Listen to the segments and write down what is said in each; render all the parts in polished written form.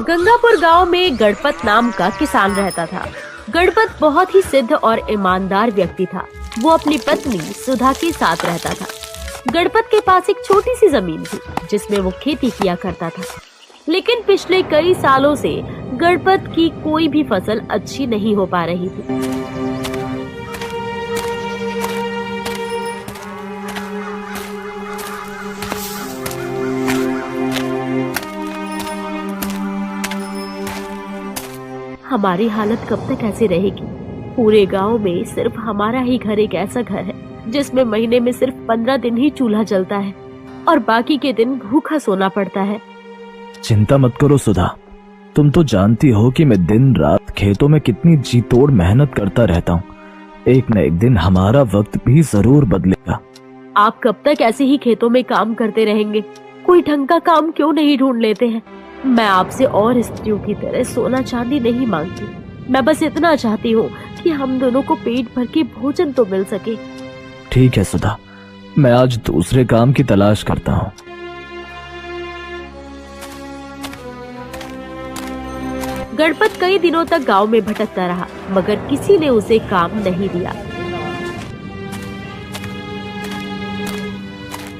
गंगापुर गांव में गणपत नाम का किसान रहता था। गणपत बहुत ही सिद्ध और ईमानदार व्यक्ति था। वो अपनी पत्नी सुधा के साथ रहता था। गणपत के पास एक छोटी सी जमीन थी जिसमें वो खेती किया करता था। लेकिन पिछले कई सालों से गणपत की कोई भी फसल अच्छी नहीं हो पा रही थी। हमारी हालत कब तक ऐसी रहेगी? पूरे गांव में सिर्फ हमारा ही घर एक ऐसा घर है जिसमें महीने में सिर्फ 15 दिन ही चूल्हा जलता है और बाकी के दिन भूखा सोना पड़ता है। चिंता मत करो सुधा, तुम तो जानती हो कि मैं दिन रात खेतों में कितनी जी तोड़ मेहनत करता रहता हूँ। एक न एक दिन हमारा वक्त भी जरूर बदलेगा। आप कब तक ऐसे ही खेतों में काम करते रहेंगे? कोई ढंग का काम क्यों नहीं ढूंढ लेते हैं? मैं आपसे और स्त्रियों की तरह सोना चांदी नहीं मांगती। मैं बस इतना चाहती हूँ कि हम दोनों को पेट भर के भोजन तो मिल सके। ठीक है सुधा, मैं आज दूसरे काम की तलाश करता हूँ। गणपत कई दिनों तक गांव में भटकता रहा मगर किसी ने उसे काम नहीं दिया।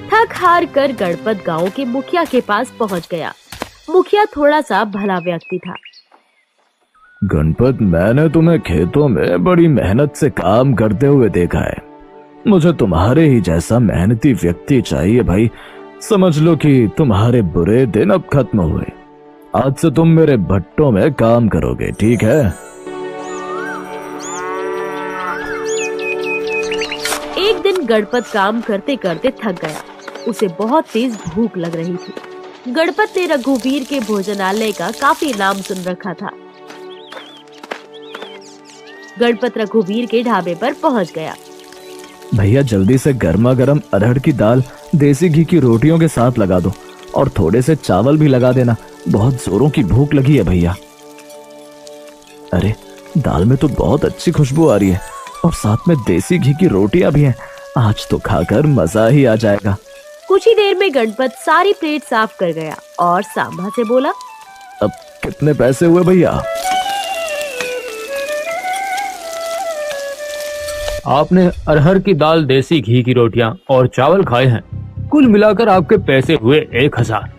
थक हार कर गणपत गांव के मुखिया के पास पहुंच गया। मुखिया थोड़ा सा भला व्यक्ति था। गणपत, मैंने तुम्हें खेतों में बड़ी मेहनत से काम करते हुए देखा है। मुझे तुम्हारे ही जैसा मेहनती व्यक्ति चाहिए भाई। समझ लो कि तुम्हारे बुरे दिन अब खत्म हुए। आज से तुम मेरे भट्टों में काम करोगे, ठीक है? एक दिन गणपत काम करते करते थक गया। उसे बहुत तेज भूख लग रही थी। गणपत ने रघुवीर के भोजनालय का काफी नाम सुन रखा था। गणपत रघुवीर के ढाबे पर पहुंच गया। भैया, जल्दी से गर्मा गर्म अरहर की दाल देसी घी की रोटियों के साथ लगा दो और थोड़े से चावल भी लगा देना। बहुत जोरों की भूख लगी है भैया। अरे, दाल में तो बहुत अच्छी खुशबू आ रही है और साथ में देसी घी की रोटियां भी हैं। आज तो खाकर मजा ही आ जाएगा। कुछ ही देर में गणपत सारी प्लेट साफ कर गया और सांभा से बोला, अब कितने पैसे हुए भैया? आपने अरहर की दाल, देसी घी की रोटियां और चावल खाए हैं। कुल मिलाकर आपके पैसे हुए 1000।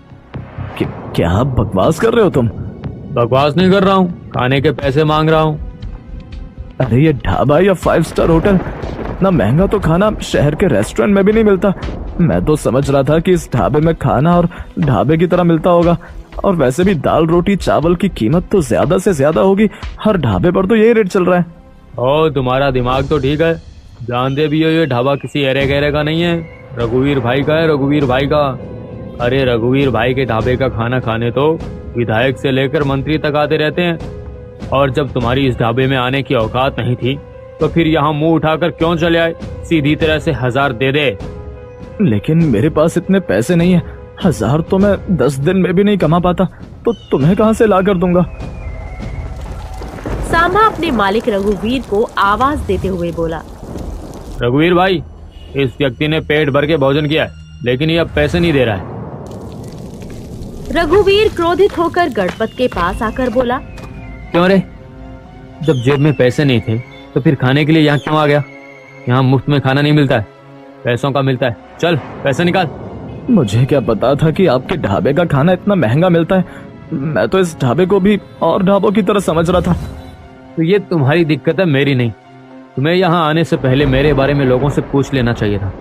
क्या आप बकवास कर रहे हो तुम? बकवास नहीं कर रहा हूँ, खाने के पैसे मांग रहा हूँ। अरे, ये ढाबा या 5 स्टार होटल, इतना महंगा तो खाना शहर के रेस्टोरेंट में भी नहीं मिलता। मैं तो समझ रहा था कि इस ढाबे में खाना और ढाबे की तरह मिलता होगा। और वैसे भी दाल रोटी चावल की कीमत तो ज्यादा से ज्यादा होगी। हर ढाबे पर तो यही रेट चल रहा है। ओ, तुम्हारा दिमाग तो ठीक है। जानते भी हो ये ढाबा किसी अरे गहरे का नहीं है, रघुवीर भाई का है, रघुवीर भाई का। अरे, रघुवीर भाई के ढाबे का खाना खाने तो विधायक से लेकर मंत्री तक आते रहते हैं। और जब तुम्हारी इस ढाबे में आने की औकात नहीं थी तो फिर यहाँ मुंह उठाकर क्यों चले आए? सीधी तरह से 1000 दे दे। लेकिन मेरे पास इतने पैसे नहीं है। 1000 तो मैं 10 दिन में भी नहीं कमा पाता, तो तुम्हें कहां से ला कर दूंगा? सांभा अपने मालिक रघुवीर को आवाज देते हुए बोला, रघुवीर भाई, इस व्यक्ति ने पेट भर के भोजन किया है, लेकिन ये अब पैसे नहीं दे रहा है। रघुवीर क्रोधित होकर गणपत के पास आकर बोला, क्यों रे? जब जेब में पैसे नहीं थे तो फिर खाने के लिए यहाँ क्यों आ गया? यहाँ मुफ्त में खाना नहीं मिलता है, पैसों का मिलता है। चल पैसे निकाल। मुझे क्या पता था कि आपके ढाबे का खाना इतना महंगा मिलता है। मैं तो इस ढाबे को भी और ढाबों की तरह समझ रहा था। तो ये तुम्हारी दिक्कत है, मेरी नहीं। तुम्हें यहाँ आने से पहले मेरे बारे में लोगों से पूछ लेना चाहिए था।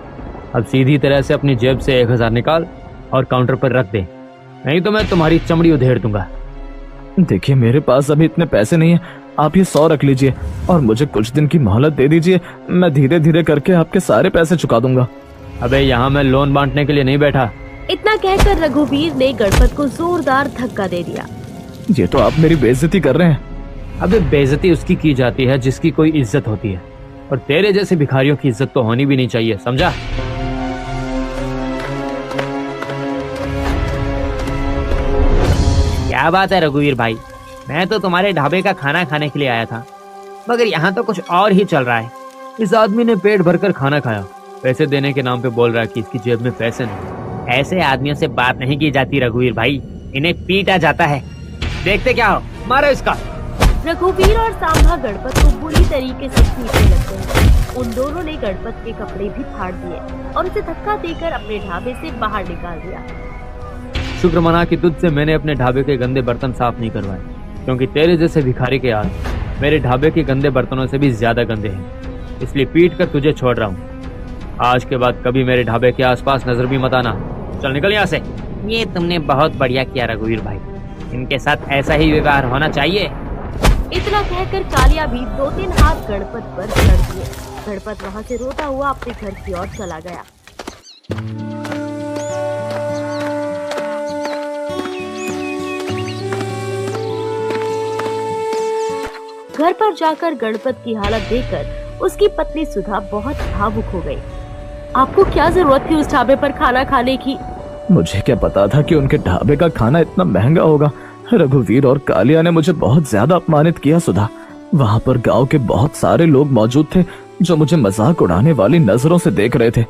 अब सीधी तरह से अपनी जेब से 1000 निकाल और काउंटर पर रख दे, नहीं तो मैं तुम्हारी चमड़ी उधेड़ दूंगा। देखिए, मेरे पास अभी इतने पैसे नहीं है। आप ये 100 रख लीजिए और मुझे कुछ दिन की मोहलत दे दीजिए। मैं धीरे धीरे करके आपके सारे पैसे चुका दूंगा। अबे, यहाँ मैं लोन बांटने के लिए नहीं बैठा। इतना कहकर रघुवीर ने गणपत को जोरदार धक्का दे दिया। ये तो आप मेरी बेइज्जती कर रहे हैं। अबे, बेइज्जती उसकी की जाती है जिसकी कोई इज्जत होती है, और तेरे जैसे भिखारियों की इज्जत तो होनी भी नहीं चाहिए, समझा? क्या बात है रघुवीर भाई, मैं तो तुम्हारे ढाबे का खाना खाने के लिए आया था, मगर यहाँ तो कुछ और ही चल रहा है। इस आदमी ने पेट भरकर खाना खाया, पैसे देने के नाम पे बोल रहा है कि इसकी जेब में पैसे नहीं। ऐसे आदमियों से बात नहीं की जाती रघुवीर भाई, इन्हें पीटा जाता है। देखते क्या हो, मारो इसका। रघुवीर और सांभा गणपत को बुरी तरीके से पीटने लगते हैं। उन दोनों ने गणपत के कपड़े भी फाड़ दिए और उसे धक्का देकर अपने ढाबे से बाहर निकाल दिया। शुक्र मना कि तुझसे मैंने अपने ढाबे के गंदे बर्तन साफ नहीं करवाए, क्योंकि तेरे जैसे भिखारी के हाथ मेरे ढाबे के गंदे बर्तनों से भी ज्यादा गंदे हैं। इसलिए पीट कर तुझे छोड़ रहा हूँ। आज के बाद कभी मेरे ढाबे के आसपास नजर भी मत आना। चल निकल यहाँ से। ये तुमने बहुत बढ़िया किया रघुवीर भाई, इनके साथ ऐसा ही व्यवहार होना चाहिए। इतना कहकर कालिया भी 2-3 हाथ गणपत पर चढ़ दिए। गणपत वहाँ से रोता हुआ अपने घर की ओर चला गया। घर पर जाकर गणपत की हालत देखकर उसकी पत्नी सुधा बहुत भावुक हो गई। आपको क्या जरूरत थी उस ढाबे पर खाना खाने की? मुझे क्या पता था कि उनके ढाबे का खाना इतना महंगा होगा। रघुवीर और कालिया ने मुझे बहुत ज्यादा अपमानित किया सुधा। वहाँ पर गांव के बहुत सारे लोग मौजूद थे जो मुझे मजाक उड़ाने वाली नजरों से देख रहे थे।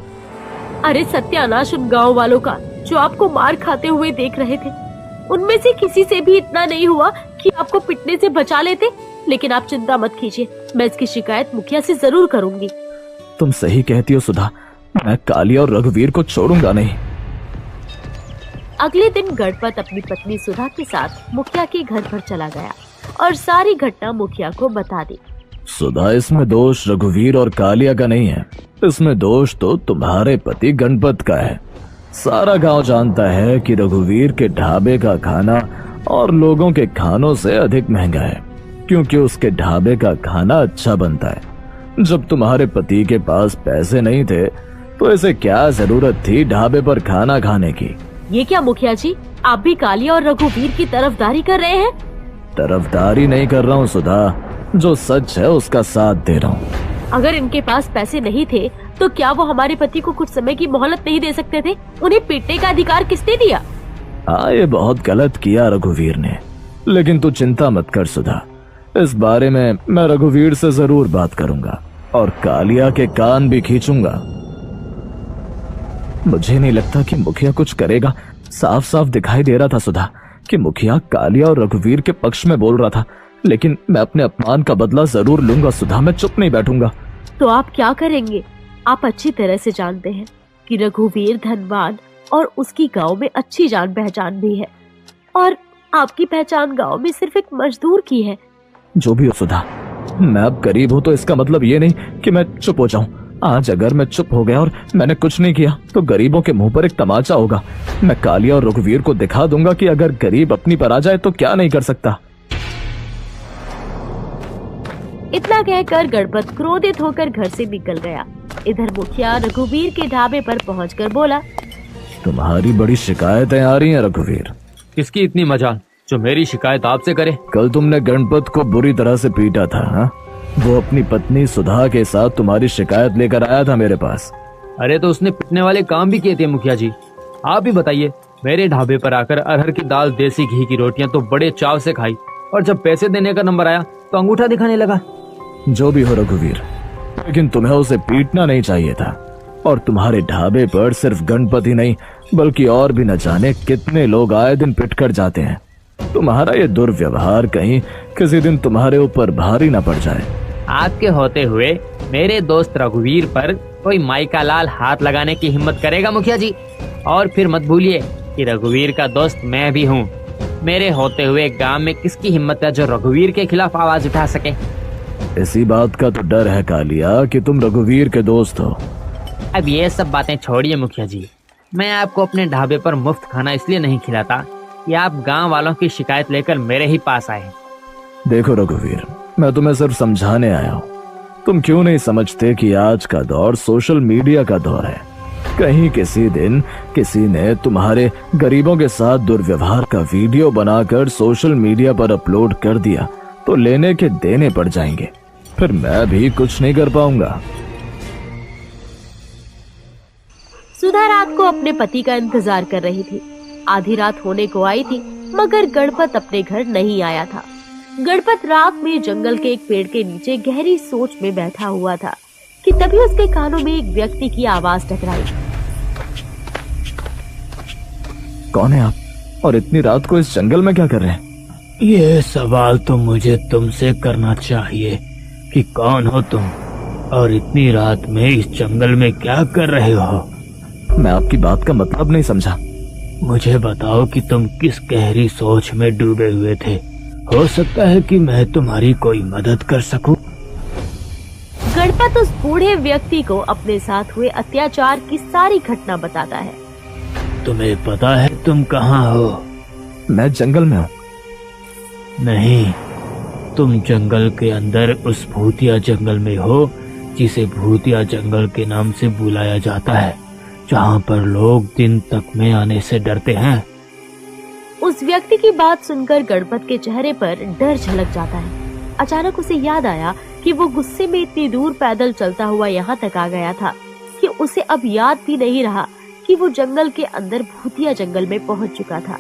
अरे सत्यानाश उन गांव वालों का जो आपको मार खाते हुए देख रहे थे। उनमें से किसी से भी इतना नहीं हुआ कि आपको पिटने से बचा लेते। लेकिन आप चिंता मत कीजिए, मैं इसकी शिकायत मुखिया से जरूर करूंगी। तुम सही कहती हो सुधा, मैं कालिया और रघुवीर को छोड़ूंगा नहीं। अगले दिन गणपत अपनी पत्नी सुधा के साथ मुखिया के घर पर चला गया और सारी घटना मुखिया को बता दी। सुधा, इसमें दोष रघुवीर और कालिया का नहीं है, इसमें दोष तो तुम्हारे पति गणपत का है। सारा गांव जानता है कि रघुवीर के ढाबे का खाना और लोगों के खानों से अधिक महंगा है, क्योंकि उसके ढाबे का खाना अच्छा बनता है। जब तुम्हारे पति के पास पैसे नहीं थे तो इसे क्या जरूरत थी ढाबे पर खाना खाने की? ये क्या मुखिया जी, आप भी कालिया और रघुवीर की तरफदारी कर रहे हैं? तरफदारी नहीं कर रहा हूँ सुधा, जो सच है उसका साथ दे रहा हूँ। अगर इनके पास पैसे नहीं थे तो क्या वो हमारे पति को कुछ समय की मोहलत नहीं दे सकते थे? उन्हें पीटने का अधिकार किसने दिया? हाँ, ये बहुत गलत किया रघुवीर ने, लेकिन तू चिंता मत कर सुधा, इस बारे में मैं रघुवीर से जरूर बात करूंगा और कालिया के कान भी खींचूंगा। मुझे नहीं लगता कि मुखिया कुछ करेगा। साफ साफ दिखाई दे रहा था सुधा कि मुखिया कालिया और रघुवीर के पक्ष में बोल रहा था, लेकिन मैं अपने अपमान का बदला जरूर लूंगा सुधा, मैं चुप नहीं बैठूंगा। तो आप क्या करेंगे? आप अच्छी तरह से जानते हैं कि रघुवीर धनवान और उसकी गांव में अच्छी जान पहचान भी है, और आपकी पहचान गांव में सिर्फ एक मजदूर की है। जो भी हो सुधा, मैं अब गरीब हूँ तो इसका मतलब ये नहीं कि मैं चुप हो जाऊं। आज अगर मैं चुप हो गया और मैंने कुछ नहीं किया तो गरीबों के मुंह पर एक तमाचा होगा। मैं कालिया और रघुवीर को दिखा दूंगा कि अगर गरीब अपनी पर आ जाए तो क्या नहीं कर सकता। इतना कहकर गणपत क्रोधित होकर घर से निकल गया। इधर मुखिया रघुवीर के ढाबे पर पहुंचकर बोला, तुम्हारी बड़ी शिकायतें आ रही हैं रघुवीर। किसकी इतनी मजाल जो मेरी शिकायत आपसे करे? कल तुमने गणपत को बुरी तरह से पीटा था। हाँ? वो अपनी पत्नी सुधा के साथ तुम्हारी शिकायत लेकर आया था मेरे पास। अरे तो उसने पिटने वाले काम भी किए थे मुखिया जी। आप ही बताइए, मेरे ढाबे पर आकर अरहर की दाल, देसी घी की रोटियां तो बड़े चाव से खाई, और जब पैसे देने का नंबर आया तो अंगूठा दिखाने लगा। जो भी हो रघुवीर, लेकिन तुम्हें उसे पीटना नहीं चाहिए था। और तुम्हारे ढाबे पर सिर्फ गणपत ही नहीं बल्कि और भी न जाने कितने लोग आए दिन पिट कर जाते हैं। तुम्हारा ये दुर्व्यवहार कहीं किसी दिन तुम्हारे ऊपर भारी न पड़ जाए। आपके होते हुए मेरे दोस्त रघुवीर पर कोई माई का लाल हाथ लगाने की हिम्मत करेगा मुखिया जी? और फिर मत भूलिए कि रघुवीर का दोस्त मैं भी हूँ। मेरे होते हुए गांव में किसकी हिम्मत है जो रघुवीर के खिलाफ आवाज उठा सके? इसी बात का तो डर है कालिया कि तुम रघुवीर के दोस्त हो। अब ये सब बातें छोड़िए मुखिया जी, मैं आपको अपने ढाबे पर मुफ्त खाना इसलिए नहीं खिलाता कि आप गांव वालों की शिकायत लेकर मेरे ही पास आए। देखो रघुवीर, मैं तुम्हें सिर्फ समझाने आया हूँ। तुम क्यों नहीं समझते कि आज का दौर सोशल मीडिया का दौर है। कहीं किसी दिन किसी ने तुम्हारे गरीबों के साथ दुर्व्यवहार का वीडियो बनाकर सोशल मीडिया पर अपलोड कर दिया तो लेने के देने पड़ जाएंगे, फिर मैं भी कुछ नहीं कर पाऊंगा। सुधा रात को अपने पति का इंतजार कर रही थी। आधी रात होने को आई थी मगर गणपत अपने घर नहीं आया था। गणपत रात में जंगल के एक पेड़ के नीचे गहरी सोच में बैठा हुआ था कि तभी उसके कानों में एक व्यक्ति की आवाज टकराई। कौन है आप और इतनी रात को इस जंगल में क्या कर रहे हैं? ये सवाल तो मुझे तुमसे करना चाहिए कि कौन हो तुम और इतनी रात में इस जंगल में क्या कर रहे हो? मैं आपकी बात का मतलब नहीं समझा। मुझे बताओ कि तुम किस गहरी सोच में डूबे हुए थे। हो सकता है कि मैं तुम्हारी कोई मदद कर सकूं। गणपत उस बूढ़े व्यक्ति को अपने साथ हुए अत्याचार की सारी घटना बताता है। तुम्हें पता है तुम कहाँ हो? मैं जंगल में हूँ। नहीं, तुम जंगल के अंदर उस भूतिया जंगल में हो जिसे भूतिया जंगल के नाम से बुलाया जाता है, जहाँ पर लोग दिन तक में आने से डरते हैं। उस व्यक्ति की बात सुनकर गणपत के चेहरे पर डर झलक जाता है। अचानक उसे याद आया कि वो गुस्से में इतनी दूर पैदल चलता हुआ यहाँ तक आ गया था कि उसे अब याद भी नहीं रहा कि वो जंगल के अंदर भूतिया जंगल में पहुँच चुका था।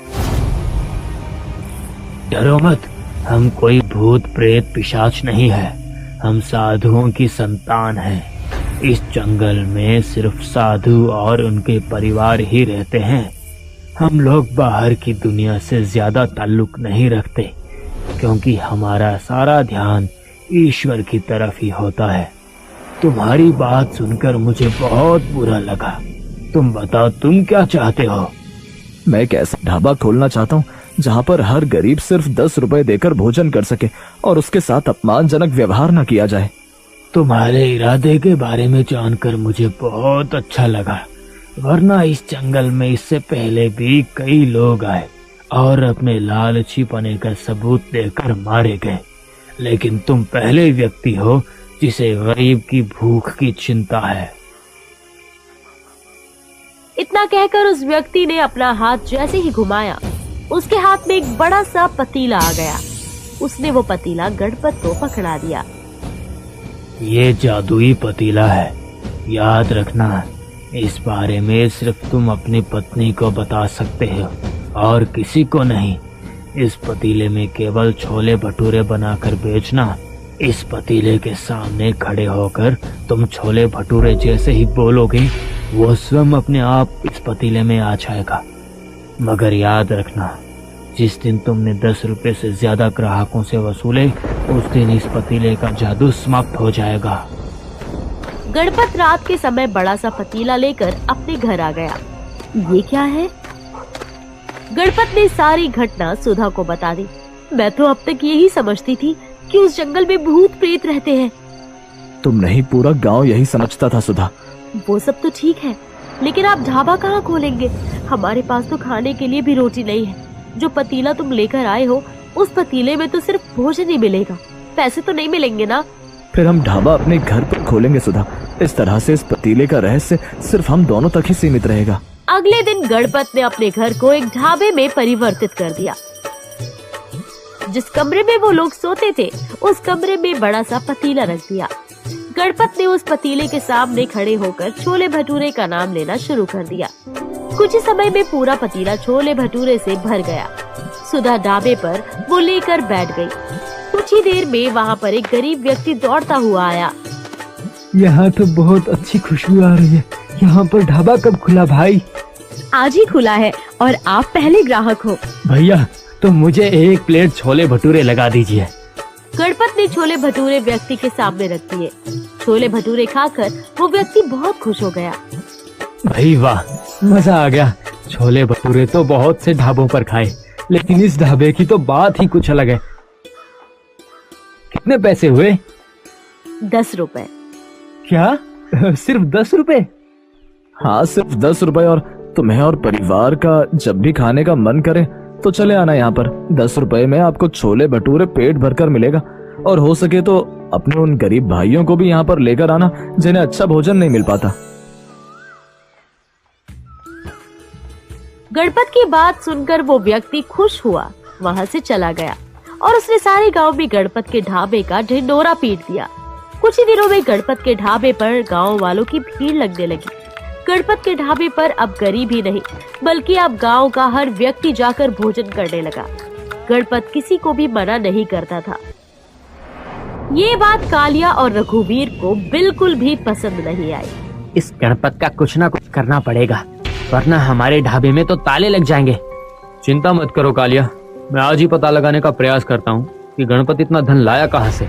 डरो मत, हम कोई भूत प्रेत पिशाच नहीं है, हम साधुओं की संतान हैं। इस जंगल में सिर्फ साधु और उनके परिवार ही रहते हैं। हम लोग बाहर की दुनिया से ज्यादा ताल्लुक नहीं रखते, क्योंकि हमारा सारा ध्यान ईश्वर की तरफ ही होता है। तुम्हारी बात सुनकर मुझे बहुत बुरा लगा। तुम बताओ, तुम क्या चाहते हो? मैं एक ऐसा ढाबा खोलना चाहता हूँ जहाँ पर हर गरीब सिर्फ 10 रुपए देकर भोजन कर सके और उसके साथ अपमानजनक व्यवहार न किया जाए। तुम्हारे इरादे के बारे में जानकर मुझे बहुत अच्छा लगा, वरना इस जंगल में इससे पहले भी कई लोग आए और अपने लालची पने का सबूत देकर मारे गए, लेकिन तुम पहले व्यक्ति हो जिसे गरीब की भूख की चिंता है। इतना कहकर उस व्यक्ति ने अपना हाथ जैसे ही घुमाया, उसके हाथ में एक बड़ा सा पतीला आ गया। उसने वो पतीला गणपत को पकड़ा दिया। ये जादुई पतीला है, याद रखना, इस बारे में सिर्फ तुम अपनी पत्नी को बता सकते हो और किसी को नहीं। इस पतीले में केवल छोले भटूरे बनाकर बेचना। इस पतीले के सामने खड़े होकर तुम छोले भटूरे जैसे ही बोलोगे, वो स्वयं अपने आप इस पतीले में आ जाएगा। मगर याद रखना, जिस दिन तुमने 10 रुपए से ज्यादा ग्राहकों से वसूले, उस दिन इस पतीले का जादू समाप्त हो जाएगा। गणपत रात के समय बड़ा सा पतीला लेकर अपने घर आ गया। ये क्या है? गणपत ने सारी घटना सुधा को बता दी। मैं तो अब तक यही समझती थी कि उस जंगल में भूत प्रेत रहते हैं। तुम नहीं, पूरा गांव यही समझता था सुधा। वो सब तो ठीक है, लेकिन आप ढाबा कहाँ खोलेंगे? हमारे पास तो खाने के लिए भी रोटी नहीं है। जो पतीला तुम लेकर आए हो, उस पतीले में तो सिर्फ भोजन ही मिलेगा, पैसे तो नहीं मिलेंगे ना। फिर हम ढाबा अपने घर पर खोलेंगे सुधा। इस तरह से इस पतीले का रहस्य सिर्फ हम दोनों तक ही सीमित रहेगा। अगले दिन गणपत ने अपने घर को एक ढाबे में परिवर्तित कर दिया। जिस कमरे में वो लोग सोते थे, उस कमरे में बड़ा सा पतीला रख दिया। गणपत ने उस पतीले के सामने खड़े होकर छोले भटूरे का नाम लेना शुरू कर दिया। कुछ ही समय में पूरा पतीला छोले भटूरे से भर गया। सुधा ढाबे पर वो लेकर बैठ गई। कुछ ही देर में वहाँ पर एक गरीब व्यक्ति दौड़ता हुआ आया। यहाँ तो बहुत अच्छी खुशबू आ रही है। यहाँ पर ढाबा कब खुला भाई? आज ही खुला है और आप पहले ग्राहक हो। भैया, तो मुझे एक प्लेट छोले भटूरे लगा दीजिए। गणपत ने छोले भटूरे व्यक्ति के सामने रख दिए। छोले भटूरे खाकर वो व्यक्ति बहुत खुश हो गया। भाई वाह, मजा आ गया। छोले भटूरे तो बहुत से ढाबों पर खाए, लेकिन इस ढाबे की तो बात ही कुछ अलग है। कितने पैसे हुए? 10 रुपए। क्या? सिर्फ 10 रुपए? हाँ, सिर्फ 10 रुपए, और तुम्हें और परिवार का जब भी खाने का मन करे तो चले आना यहाँ पर। 10 रुपए में आपको छोले भटूरे पेट भरकर मिलेगा, और हो सके तो अपने उन गरीब भाइयों को भी यहाँ पर लेकर आना जिन्हें अच्छा भोजन नहीं मिल पाता। गणपत की बात सुनकर वो व्यक्ति खुश हुआ, वहाँ से चला गया और उसने सारे गांव में गणपत के ढाबे का ढिंडोरा पीट दिया। कुछ ही दिनों में गणपत के ढाबे पर गांव वालों की भीड़ लगने लगी। गणपत के ढाबे पर अब गरीब ही नहीं, बल्कि अब गांव का हर व्यक्ति जाकर भोजन करने लगा। गणपत किसी को भी मना नहीं करता था। ये बात कालिया और रघुवीर को बिल्कुल भी पसंद नहीं आई। इस गणपत का कुछ ना कुछ करना पड़ेगा, वरना हमारे ढाबे में तो ताले लग जाएंगे। चिंता मत करो कालिया, मैं आज ही पता लगाने का प्रयास करता हूँ कि गणपत इतना धन लाया कहाँ से।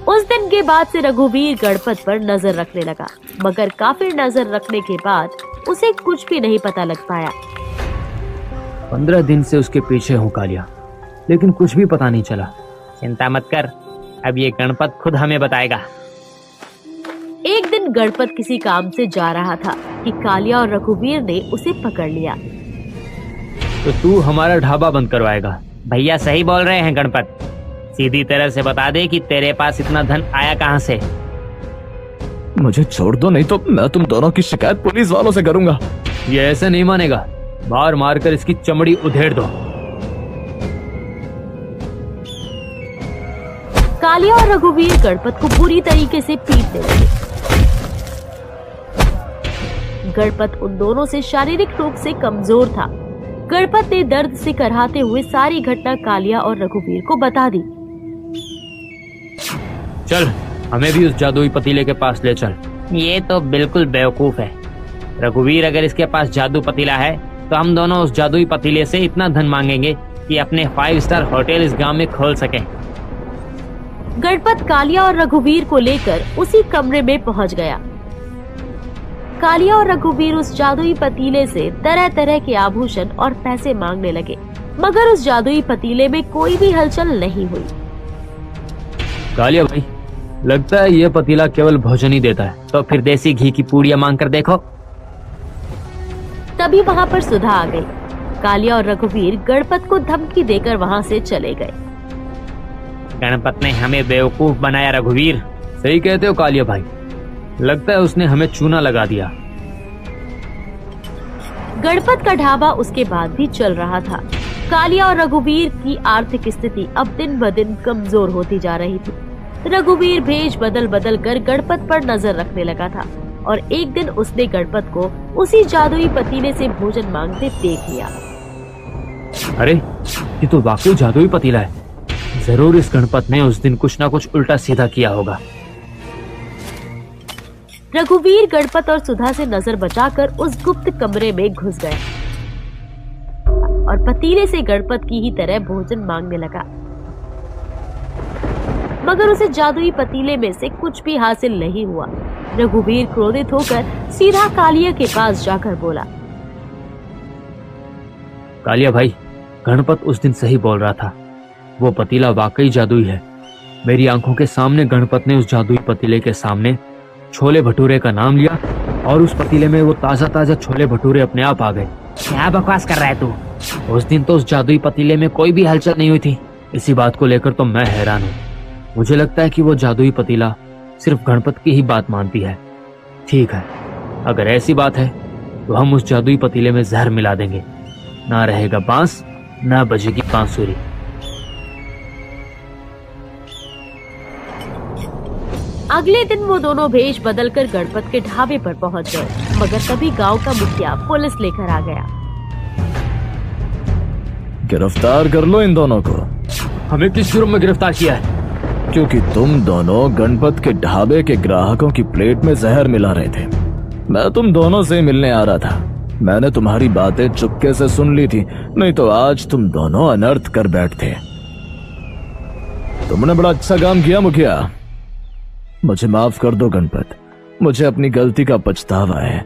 उस दिन के बाद से रघुवीर गणपत पर नजर रखने लगा, मगर काफी नजर रखने के बाद उसे कुछ भी नहीं पता लग पाया। 15 दिन से उसके पीछे हूँ कालिया, लेकिन कुछ भी पता नहीं चला। चिंता मत कर, अब ये गणपत खुद हमें बताएगा। एक दिन गणपत किसी काम से जा रहा था कि कालिया और रघुवीर ने उसे पकड़ लिया। तो तू हमारा ढाबा बंद करवाएगा? भैया सही बोल रहे हैं गणपत, सीधी तरह से बता दे कि तेरे पास इतना धन आया कहाँ से। मुझे छोड़ दो, नहीं तो मैं तुम दोनों की शिकायत पुलिस वालों से करूंगा। ये ऐसे नहीं मानेगा, मार मार कर इसकी चमड़ी उधेड़ दो। कालिया और रघुवीर गणपत को बुरी तरीके से पीटने लगे। गणपत उन दोनों से शारीरिक रूप से कमजोर था। गणपत ने दर्द से कराहते हुए सारी घटना कालिया और रघुवीर को बता दी। चल, हमें भी उस जादुई पतीले के पास ले चल। ये तो बिल्कुल बेवकूफ है रघुवीर, अगर इसके पास जादू पतीला है तो हम दोनों उस जादुई पतीले से इतना धन मांगेंगे कि अपने 5 स्टार होटल इस गांव में खोल सके। गणपत कालिया और रघुवीर को लेकर उसी कमरे में पहुंच गया। कालिया और रघुवीर उस जादुई पतीले से तरह तरह के आभूषण और पैसे मांगने लगे, मगर उस जादुई पतीले में कोई भी हलचल नहीं हुई। कालिया भाई, लगता है ये पतीला केवल भोजन ही देता है। तो फिर देसी घी की पूड़ियां मांग कर देखो। तभी वहाँ पर सुधा आ गई। कालिया और रघुवीर गणपत को धमकी देकर वहाँ से चले गए। गणपत ने हमें बेवकूफ बनाया रघुवीर। सही कहते हो कालिया भाई, लगता है उसने हमें चूना लगा दिया। गणपत का ढाबा उसके बाद भी चल रहा था। कालिया और रघुवीर की आर्थिक स्थिति अब दिन ब दिन कमजोर होती जा रही थी। रघुवीर भेष बदल बदल कर गणपत पर नजर रखने लगा था और एक दिन उसने गणपत को उसी जादुई पतीले से भोजन मांगते देख लिया। अरे, ये तो वाकई जादुई पतीला है। जरूर इस गणपत ने उस दिन कुछ ना कुछ उल्टा सीधा किया होगा। रघुवीर गणपत और सुधा से नजर बचाकर उस गुप्त कमरे में घुस गया और पतीले से गणपत की ही तरह भोजन मांगने लगा, मगर उसे जादुई पतीले में से कुछ भी हासिल नहीं हुआ। रघुवीर क्रोधित होकर सीधा कालिया के पास जाकर बोला। कालिया भाई, गणपत उस दिन सही बोल रहा था, वो पतीला वाकई जादुई है। मेरी आंखों के सामने गणपत ने उस जादुई पतीले के सामने छोले भटूरे का नाम लिया और उस पतीले में वो ताजा ताजा छोले भटूरे अपने आप आ गए। क्या बकवास कर रहा है तू? उस दिन तो उस जादुई पतीले में कोई भी हलचल नहीं हुई थी। इसी बात को लेकर तो मैं हैरान हूँ। मुझे लगता है कि वो जादुई पतीला सिर्फ गणपत की ही बात मानती है। ठीक है, अगर ऐसी बात है तो हम उस जादुई पतीले में जहर मिला देंगे। ना रहेगा बांस, ना बजेगी बांसुरी। अगले दिन वो दोनों भेष बदलकर गणपत के ढाबे पर पहुंच गए, मगर तभी गांव का मुखिया पुलिस लेकर आ गया। गिरफ्तार कर लो इन दोनों को। हमें किस जुर्म में गिरफ्तार किया है? क्योंकि तुम दोनों गणपत के ढाबे के ग्राहकों की प्लेट में जहर मिला रहे थे। मैं तुम दोनों से मिलने आ रहा था। मैंने तुम्हारी बातें चुपके से सुन ली थी, नहीं तो आज तुम दोनों अनर्थ कर बैठते। तुमने बड़ा अच्छा काम किया मुखिया। मुझे माफ कर दो गणपत, मुझे अपनी गलती का पछतावा है।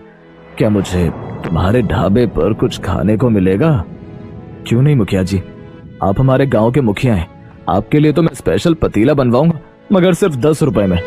क्या मुझे तुम्हारे ढाबे पर कुछ खाने को मिलेगा? क्यों नहीं मुखिया जी, आप हमारे गांव के मुखिया हैं। आपके लिए तो मैं स्पेशल पतीला बनवाऊंगा, मगर सिर्फ 10 रुपए में।